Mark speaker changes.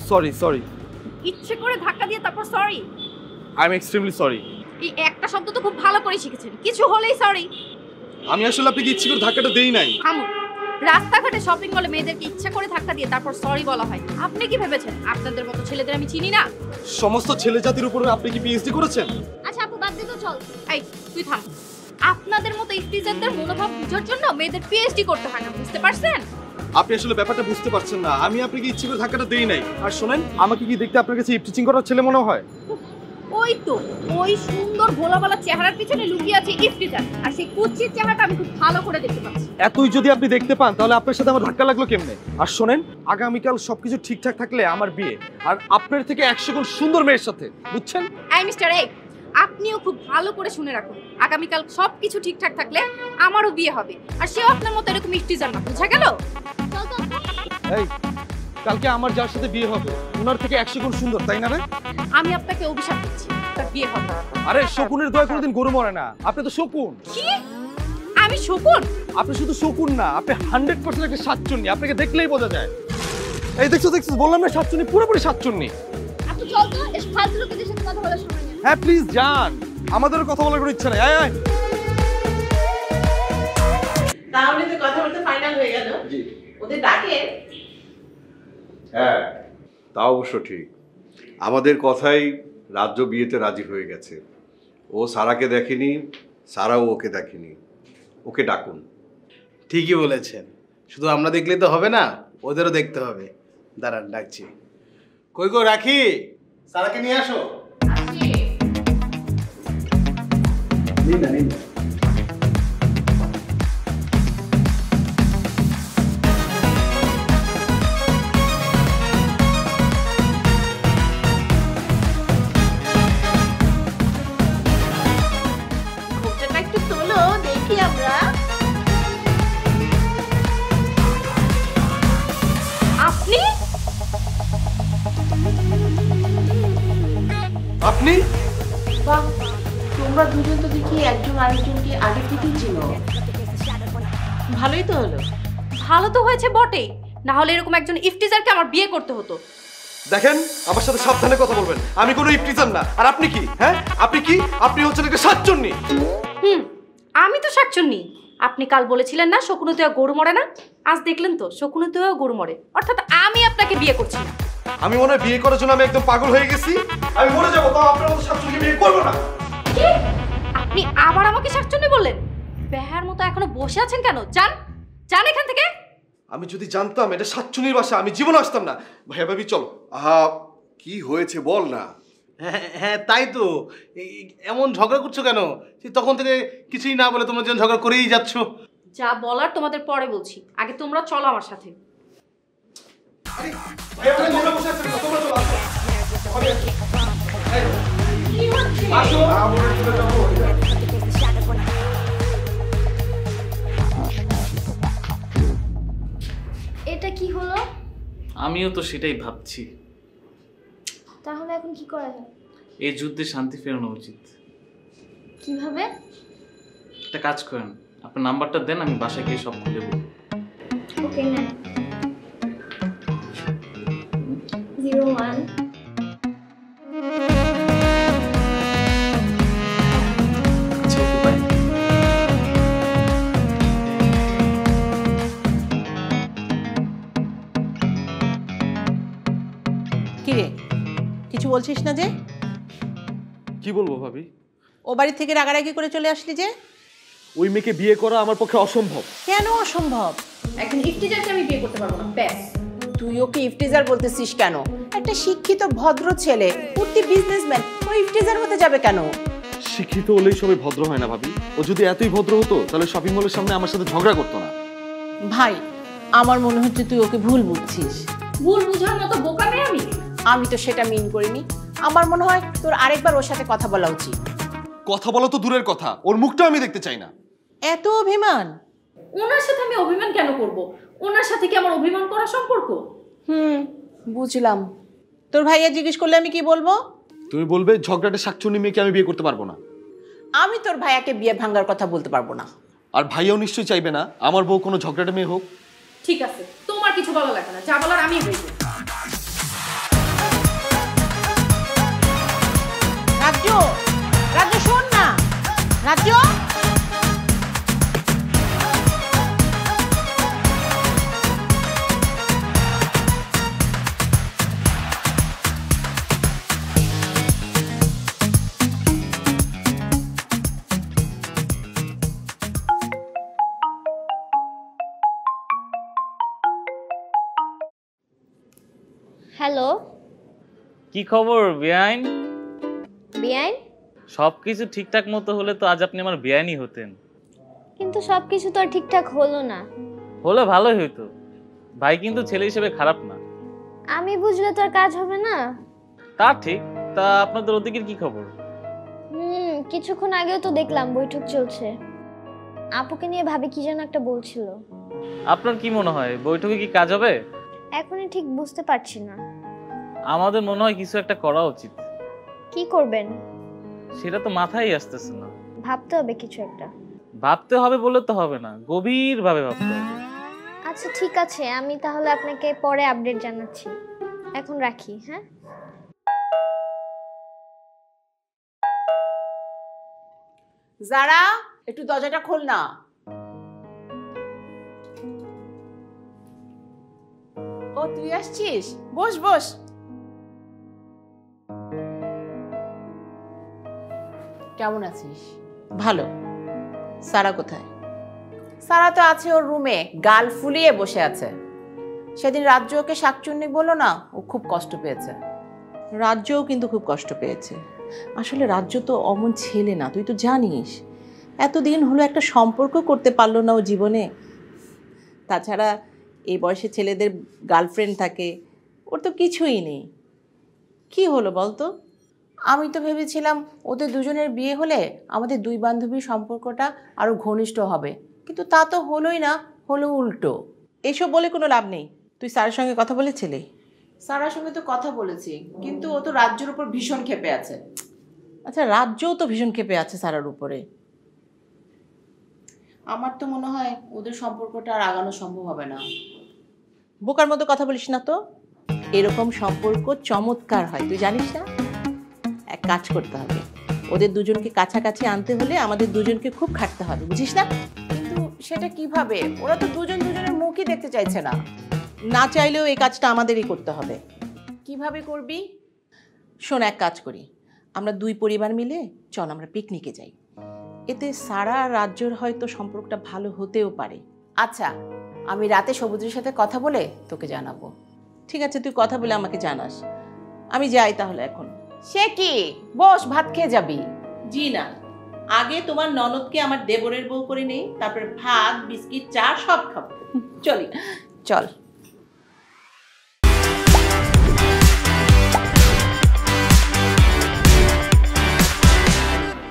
Speaker 1: Sorry sorry.
Speaker 2: ইচ্ছে করে ধাক্কা দিয়ে তারপর sorry?
Speaker 1: I am extremely sorry.
Speaker 2: এই একটা শব্দ তো খুব ভালো করে শিখেছেন, কিছু হলেই সরি।
Speaker 1: আমি আসলে আপনাকে ইচ্ছে করে ধাক্কাটা দেই নাই।
Speaker 2: থামুন। রাস্তাঘাটে শপিং মলে মেয়েদেরকে ইচ্ছে করে ধাক্কা দিয়ে তারপর সরি বলা হয়। আপনি কি ভেবেছেন আপনাদের মতো ছেলেদের আমি চিনি না?
Speaker 1: সমস্ত ছেলে জাতির উপরে আপনি কি পিএইচডি করেছেন?
Speaker 2: আচ্ছা আপু বাদ দে তো, চল। এই তুই থাম। আপনাদের মতো ইফতিজারদের মনোভাব বুঝার জন্য মেয়েদের পিএইচডি করতে হয় না, বুঝতে পারছেন?
Speaker 1: আপনি আসলে ব্যাপারটা বুঝতে পারছেন না। আমি আপনাকে ইচ্ছে করে ধাক্কাটা দেই নাই। আর শুনেন, আমাকে কি দেখতে আপনার কাছে ইফটিচিং করার ছেলে মনে হয়?
Speaker 2: ওই তো, ওই সুন্দর ভোলাভালা চেহারার পিছনে লুকিয়ে আছে ইফতিজার, আর সেই কুচির চেহারাটা আমি খুব ভালো করে দেখতে পাচ্ছি।
Speaker 1: এতই যদি আপনি দেখতে পান তাহলে আপনার সাথে আমার ধাক্কা লাগলো কেমনে? আর শোনেন, আগামীকাল সবকিছু ঠিকঠাক থাকলে আমার বিয়ে, আর আপনার থেকে 100 গুণ সুন্দর মেয়ের সাথে, বুঝছেন?
Speaker 2: এই মিস্টার এ, আপনিও খুব ভালো করে শুনে রাখুন, আগামীকাল সবকিছু ঠিকঠাক থাকলে আমারও বিয়ে হবে, আর সেও আপনার মতো এরকম ইফতিজার না, বুঝা গেল?
Speaker 1: এই, কালকে আমার যার সাথে বিয়ে হবে ওনার থেকে 100 গুণ সুন্দর, তাই না?
Speaker 2: আমি আপনাকে অভিশাপ দিচ্ছি, তার বিয়ে হবে।
Speaker 1: আরে শকুনের দয়া কোনোদিন গরু মরে না। আপনি তো শকুন।
Speaker 2: কি? আমি শকুন?
Speaker 1: আপনি শুধু শকুন না, আপনি 100% একটা সাতচুন্নি। আপনাকে দেখলেই বোঝা যায়। এই দেখছো দেখছো, বললাম না সাতচুন্নি, পুরোপুরি সাতচুন্নি।
Speaker 2: আপনি চল তো, এসব ফালতু লোকদের সাথে কথা বলার সময় নেই।
Speaker 1: হ্যাঁ প্লিজ যান, আমাদেরও কথা বলার কোনো ইচ্ছা নেই। আয় আয়।
Speaker 3: তাহলে তো কথা বলতে ফাইনাল হয়ে গেল। জি, ওদের ডাকে।
Speaker 4: হ্যাঁ, তা অবশ্য ঠিক। আমাদের কথাই রাজ্য বিয়েতে রাজি হয়ে গেছে। ও সারাকে দেখেনি, সারাও ওকে দেখেনি। ওকে ডাকুন।
Speaker 5: ঠিকই বলেছেন, শুধু আমরা দেখলে তো হবে না, ওদেরও দেখতে হবে। দাঁড়ান ডাকছি। কই গো রাখি, সারাকে নিয়ে আসো। নিন না, নিন না।
Speaker 1: আপনি?
Speaker 3: বাহ, তোমরা দুজন তো দেখি একজন আরেকজনকে আগে থেকেই চিনো। ভালোই তো হলো।
Speaker 2: ভালো তো হয়েছে বটে, না হলে এরকম একজন ইফতিজারকে আমার বিয়ে করতে হতো।
Speaker 1: দেখেন, আমার সাথে সাবধানে কথা বলবেন। আমি কোনো ইফতিজার না। আর আপনি কি? হ্যাঁ, আপনি কি? আপনি হচ্ছেন একটা সাতচুন্নি।
Speaker 2: আমি তো শাকচুন্নি। আপনি কাল বলেছিলেন না শকুনতেও গরু মরে না, আজ দেখলেন তো শকুনতেও গরু মরে। অর্থাৎ আমি আপনাকে বিয়ে করছি না।
Speaker 1: আমি মনে হয় বিয়ে করার জন্য আমি একদম পাগল হয়ে গেছি। আমি মরে যাবো, তাও আপনার মতো সাতচুন্নি বিয়ে করবো না।
Speaker 2: কি? আপনি আবার আমাকে শাকচুন্নি বললেন? বেহার মতো এখনো বসে আছেন কেন? যান, যান এখান থেকে।
Speaker 1: আমি যদি জানতাম এটা সাতচুন্নির বাসা, আমি জীবনে আসতাম না। ভাইয়া ভাবি চলো।
Speaker 4: আহা, কি হয়েছে বল না।
Speaker 5: হ্যাঁ হ্যাঁ, তাই তো। এমন ঝগড়া করছো কেন? সে তখন থেকে কিছুই না বলে তোমরা যেন ঝগড়া করেই যাচ্ছ।
Speaker 2: যা বলার তোমাদের পরে বলছি, আগে তোমরা চলো আমার সাথে।
Speaker 6: এটা কি হলো?
Speaker 7: আমিও তো সেটাই ভাবছি।
Speaker 6: তাহলে এখন কি করা যায়?
Speaker 7: এই যুদ্ধে শান্তি ফেরানো উচিত।
Speaker 6: কিভাবে?
Speaker 7: একটা কাজ করেন, আপনার নাম্বারটা দেন, আমি বাসায় গিয়ে সব খুলে বলবো।
Speaker 6: ওকে না। 01
Speaker 7: আচ্ছা ওকে, বাই।
Speaker 3: কিরে, কিছু বলছিস না যে?
Speaker 1: কি বলবো ভাবি?
Speaker 3: ও বাড়ি থেকে রাগারাগি করে চলে আসলি যে?
Speaker 1: ওই মেয়েকে বিয়ে করা আমার পক্ষে অসম্ভব।
Speaker 3: কেন অসম্ভব?
Speaker 2: একজন ইফতিজারকে আমি বিয়ে করতে পারবো না, ব্যাস।
Speaker 3: তুই ওকে ইফতিজার বলতেছিস কেন? একটা শিক্ষিত ভদ্র ছেলে, পূর্তি বিজনেসম্যান, ও ইফতিজার হতে যাবে কেন?
Speaker 1: শিক্ষিত হলেই সবাই ভদ্র হয় না ভাবি। ও যদি এতই ভদ্র হতো তাহলে শপিং মলের সামনে আমার সাথে ঝগড়া করতো না।
Speaker 3: ভাই, আমার মনে হচ্ছে তুই ওকে ভুল বুঝছিস।
Speaker 2: ভুল বুঝার মতো বোকা নেই আমি।
Speaker 3: আমি তো সেটা মিন করিনি। আমার মনে হয় তোর আরেকবার ওর সাথে কথা বলা উচিত।
Speaker 1: কথা বলা তো দূরের কথা, ওর মুখটা আমি দেখতে চাই না।
Speaker 3: এত অভিমান?
Speaker 2: ওনার সাথে আমি অভিমান কেন করব? ওনার সাথে কি আমার অভিমান করার সম্পর্ক?
Speaker 3: বুঝলাম। তোর ভাইয়া জিজ্ঞেস করলে আমি কি বলবো?
Speaker 1: তুমি বলবে ঝগড়াটে শাকচুন্নি মেয়েকে আমি বিয়ে করতে পারবো না।
Speaker 3: আমি তোর ভাইয়াকে বিয়ে ভাঙার কথা বলতে পারবো না।
Speaker 1: আর ভাইয়াও নিশ্চয়ই চাইবে না আমার বউ কোনো ঝগড়াটে মেয়ে হোক।
Speaker 2: ঠিক আছে, তোমার কিছু বলা লাগবে না, যা বলার আমি বলবো।
Speaker 8: কি খবর বেআইন?
Speaker 6: বেআইন?
Speaker 8: সবকিছু ঠিকঠাক মতো হলে তো আজ আপনি আমার বেআইনই হতেন।
Speaker 6: কিন্তু সবকিছু তো আর ঠিকঠাক হলো না।
Speaker 8: হলে ভালোই হইতো। ভাই কিন্তু ছেলে হিসেবে খারাপ না।
Speaker 6: আমি বুঝলে তো আর কাজ হবে না।
Speaker 8: তা ঠিক। তা আপনাদের ওদিকের কি খবর?
Speaker 6: কিছুক্ষণ আগেও তো দেখলাম বৈঠক চলছে। আপুকে নিয়ে ভাবি কি যেন একটা বলছিল।
Speaker 8: আপনার কি মনে হয় বৈঠকে কি কাজ হবে?
Speaker 6: এখনই ঠিক বুঝতে পারছি না।
Speaker 8: আমাদের মনে হয় কিছু একটা করা উচিত।
Speaker 6: কি করবেন?
Speaker 8: সেটা তো মাথায় আসতেছে না।
Speaker 6: ভাবতে হবে কিছু একটা।
Speaker 8: ভাবতে হবে বলে তো হবে না, গভীরভাবে ভাবতে হবে।
Speaker 6: আচ্ছা ঠিক আছে, আমি তাহলে আপনাকে পরে আপডেট জানাচ্ছি। এখন রাখি, হ্যাঁ?
Speaker 3: যারা, একটু দরজাটা খোল না। ও তুই আসছিস? বস বস। কেমন আছিস?
Speaker 9: ভালো। সারা কোথায়?
Speaker 3: সারা তো আছে ওর রুমে, গাল ফুলিয়ে বসে আছে। সেদিন রাজ্য ওকে শাকচুন্নি বললো না, ও খুব কষ্ট পেয়েছে।
Speaker 9: রাজ্যও কিন্তু খুব কষ্ট পেয়েছে। আসলে রাজ্য তো অমন ছেলে না, তুই তো জানিস। এতদিন হলো একটা সম্পর্ক করতে পারলো না ও জীবনে। তাছাড়া এই বয়সে ছেলেদের গার্লফ্রেন্ড থাকে, ওর তো কিছুই নেই। কি হলো বলতো?
Speaker 3: আমি তো ভেবেছিলাম ওদের দুজনের বিয়ে হলে আমাদের দুই বান্ধবীর সম্পর্কটা আরো ঘনিষ্ঠ হবে, কিন্তু তা তো হলোই না, হলো উল্টো।
Speaker 9: এইসব বলে কোনো লাভ নেই। তুই স্যারের সঙ্গে কথা বলেছিলি?
Speaker 3: সারার সঙ্গে তো কথা বলেছি, কিন্তু ও তো রাজ্যের উপর ভীষণ ক্ষেপে আছে।
Speaker 9: আচ্ছা, রাজ্যও তো ভীষণ ক্ষেপে আছে সারার উপরে।
Speaker 3: আমার তো মনে হয় ওদের সম্পর্কটা আর আগানো সম্ভব হবে না।
Speaker 9: বোকার মতো কথা বলিস না তো। এরকম সম্পর্ক চমৎকার হয়, তুই জানিস না? এক কাজ করতে হবে, ওদের দুজনকে কাছাকাছি আনতে হলে আমাদের দুজনকে খুব খাটতে হবে, বুঝিস না?
Speaker 3: কিন্তু সেটা কিভাবে? ওরা তো দুজন দুজনের মুখই দেখতে চাইছে না।
Speaker 9: না চাইলেও এই কাজটা আমাদেরই করতে হবে।
Speaker 3: কিভাবে করবি?
Speaker 9: শোন, এক কাজ করি, আমরা দুই পরিবার মিলে চল আমরা পিকনিকে যাই। এতে সারা আর রাজ্যর হয়তো সম্পর্কটা ভালো হতেও পারে।
Speaker 3: আচ্ছা, আমি রাতে সবুজের সাথে কথা বলে তোকে জানাবো।
Speaker 9: ঠিক আছে, তুই কথা বলে আমাকে জানাস। আমি যাই তাহলে এখন।
Speaker 3: সে কি, বস, ভাত খেয়ে যাবি?
Speaker 9: জি না, আগে তোমার ননদকে আমার দেবরের বউ করে নেই, তারপরে ভাত, বিস্কিট, চা সব খাবো। চলি।
Speaker 3: চল।